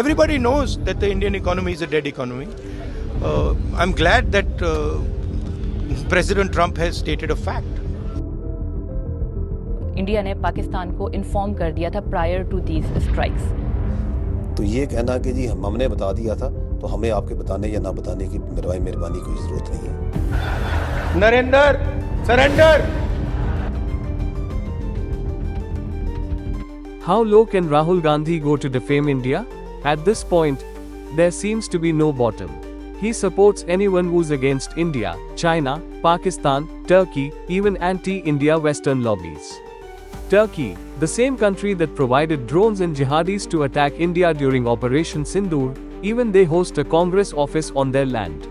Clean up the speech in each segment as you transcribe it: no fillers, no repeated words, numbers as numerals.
Everybody knows that the Indian economy is a dead economy. I'm glad that President Trump has stated a fact. India ने पाकिस्तान को inform कर दिया था prior to these strikes. तो ये कहना कि जी हमने बता दिया था तो हमें आपके बताने या ना बताने की मेहरबानी कोई जरूरत नहीं है। Narendra, surrender! How low can Rahul Gandhi go to defame India? At this point, there seems to be no bottom. He supports anyone who's against India, China, Pakistan, Turkey, even anti-India Western lobbies. Turkey, the same country that provided drones and jihadis to attack India during Operation Sindoor, even they host a Congress office on their land.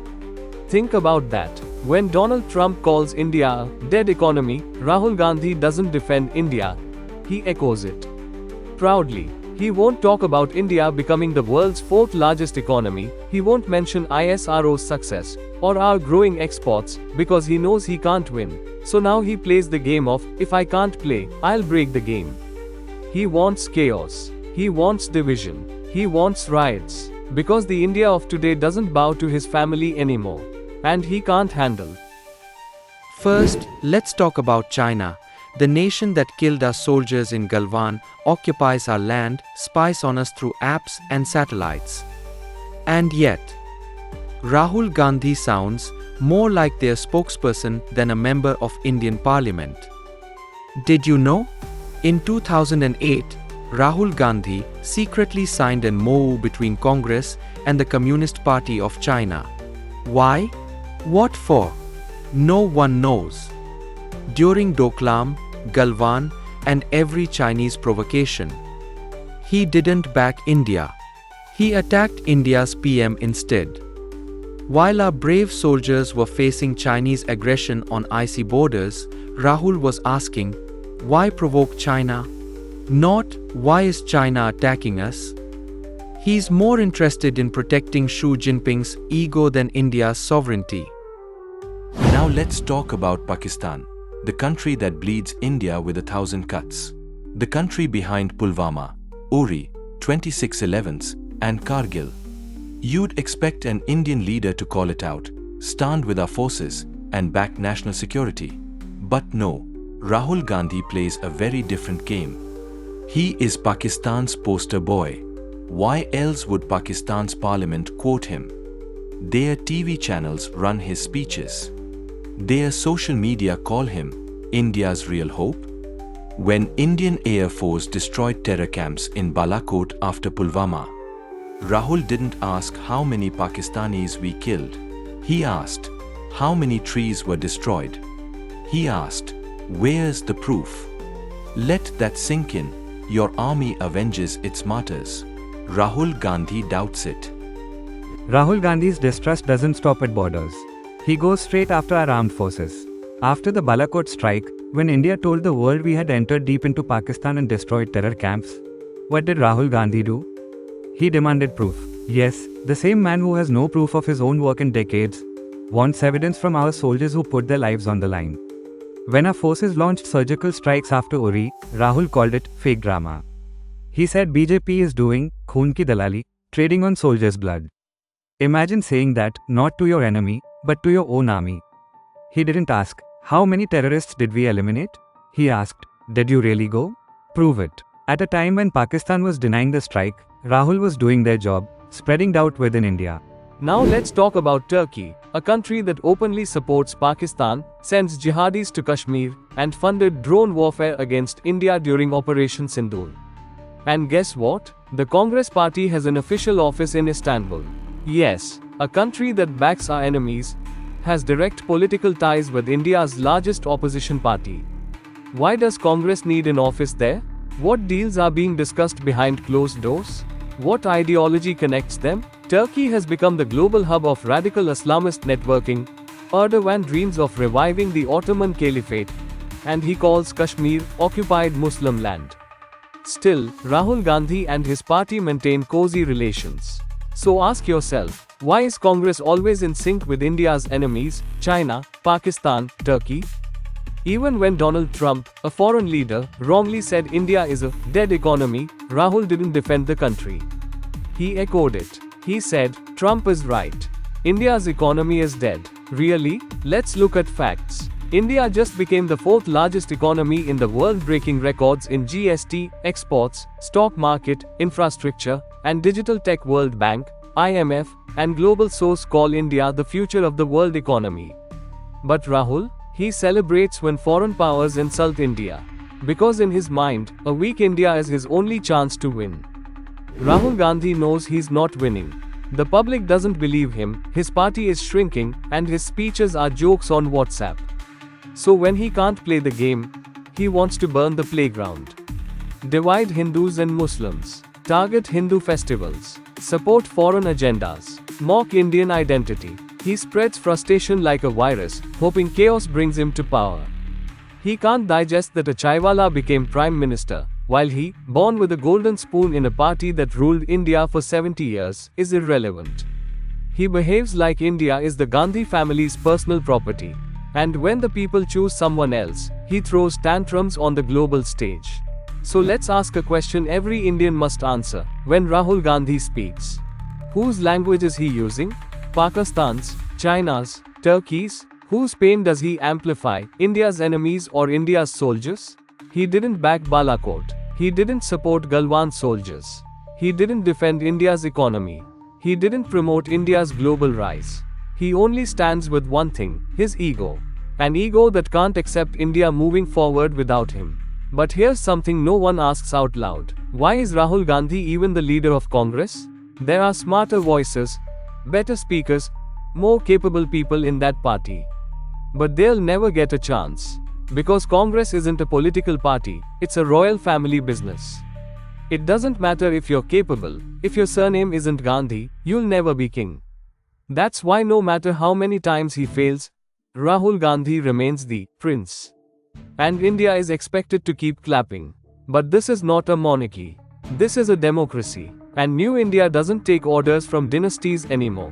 Think about that. When Donald Trump calls India a dead economy, Rahul Gandhi doesn't defend India, he echoes it. Proudly, he won't talk about India becoming the world's fourth largest economy, he won't mention ISRO's success, or our growing exports, because he knows he can't win. So now he plays the game of, if I can't play, I'll break the game. He wants chaos. He wants division. He wants riots. Because the India of today doesn't bow to his family anymore. And he can't handle. First, let's talk about China. The nation that killed our soldiers in Galwan occupies our land, spies on us through apps and satellites. And yet, Rahul Gandhi sounds more like their spokesperson than a member of Indian Parliament. Did you know? In 2008, Rahul Gandhi secretly signed an MoU between Congress and the Communist Party of China. Why? What for? No one knows. During Doklam, Galwan, and every Chinese provocation, he didn't back India. He attacked India's PM instead. While our brave soldiers were facing Chinese aggression on icy borders, Rahul was asking, why provoke China? Not, why is China attacking us? He's more interested in protecting Xi Jinping's ego than India's sovereignty. Now let's talk about Pakistan, the country that bleeds India with 1,000 cuts. The country behind Pulwama, Uri, 26/11s, and Kargil. You'd expect an Indian leader to call it out, stand with our forces, and back national security. But no, Rahul Gandhi plays a very different game. He is Pakistan's poster boy. Why else would Pakistan's parliament quote him? Their TV channels run his speeches. Their social media call him India's real hope. When Indian Air Force destroyed terror camps in Balakot after Pulwama, Rahul didn't ask how many Pakistanis we killed. He asked, how many trees were destroyed? He asked, where's the proof? Let that sink in. Your army avenges its martyrs. Rahul Gandhi doubts it. Rahul Gandhi's distrust doesn't stop at borders. He goes straight after our armed forces. After the Balakot strike, when India told the world we had entered deep into Pakistan and destroyed terror camps, what did Rahul Gandhi do? He demanded proof. Yes, the same man who has no proof of his own work in decades wants evidence from our soldiers who put their lives on the line. When our forces launched surgical strikes after Uri, Rahul called it fake drama. He said BJP is doing khoon ki dalali, trading on soldiers' blood. Imagine saying that, not to your enemy, but to your own army. He didn't ask, how many terrorists did we eliminate? He asked, did you really go? Prove it. At a time when Pakistan was denying the strike, Rahul was doing their job, spreading doubt within India. Now let's talk about Turkey, a country that openly supports Pakistan, sends jihadis to Kashmir, and funded drone warfare against India during Operation Sindoor. And guess what? The Congress party has an official office in Istanbul. Yes, a country that backs our enemies, has direct political ties with India's largest opposition party. Why does Congress need an office there? What deals are being discussed behind closed doors? What ideology connects them? Turkey has become the global hub of radical Islamist networking. Erdogan dreams of reviving the Ottoman Caliphate, and he calls Kashmir occupied Muslim land. Still, Rahul Gandhi and his party maintain cozy relations. So ask yourself, why is Congress always in sync with India's enemies, China, Pakistan, Turkey? Even when Donald Trump, a foreign leader, wrongly said India is a dead economy, Rahul didn't defend the country. He echoed it. He said, Trump is right. India's economy is dead. Really? Let's look at facts. India just became the fourth largest economy in the world, breaking records in GST, exports, stock market, infrastructure, and digital tech. World Bank, IMF, and global source call India the future of the world economy. But Rahul, he celebrates when foreign powers insult India. Because in his mind, a weak India is his only chance to win. Rahul Gandhi knows he's not winning. The public doesn't believe him, his party is shrinking, and his speeches are jokes on WhatsApp. So when he can't play the game, he wants to burn the playground. Divide Hindus and Muslims. Target Hindu festivals. Support foreign agendas. Mock Indian identity. He spreads frustration like a virus, hoping chaos brings him to power. He can't digest that a Chaiwala became Prime Minister, while he, born with a golden spoon in a party that ruled India for 70 years, is irrelevant. He behaves like India is the Gandhi family's personal property. And when the people choose someone else, he throws tantrums on the global stage. So let's ask a question every Indian must answer when Rahul Gandhi speaks. Whose language is he using? Pakistan's, China's, Turkey's? Whose pain does he amplify, India's enemies or India's soldiers? He didn't back Balakot. He didn't support Galwan soldiers. He didn't defend India's economy. He didn't promote India's global rise. He only stands with one thing, his ego. An ego that can't accept India moving forward without him. But here's something no one asks out loud. Why is Rahul Gandhi even the leader of Congress? There are smarter voices, better speakers, more capable people in that party. But they'll never get a chance. Because Congress isn't a political party, it's a royal family business. It doesn't matter if you're capable, if your surname isn't Gandhi, you'll never be king. That's why no matter how many times he fails, Rahul Gandhi remains the prince. And India is expected to keep clapping. But this is not a monarchy. This is a democracy. And New India doesn't take orders from dynasties anymore.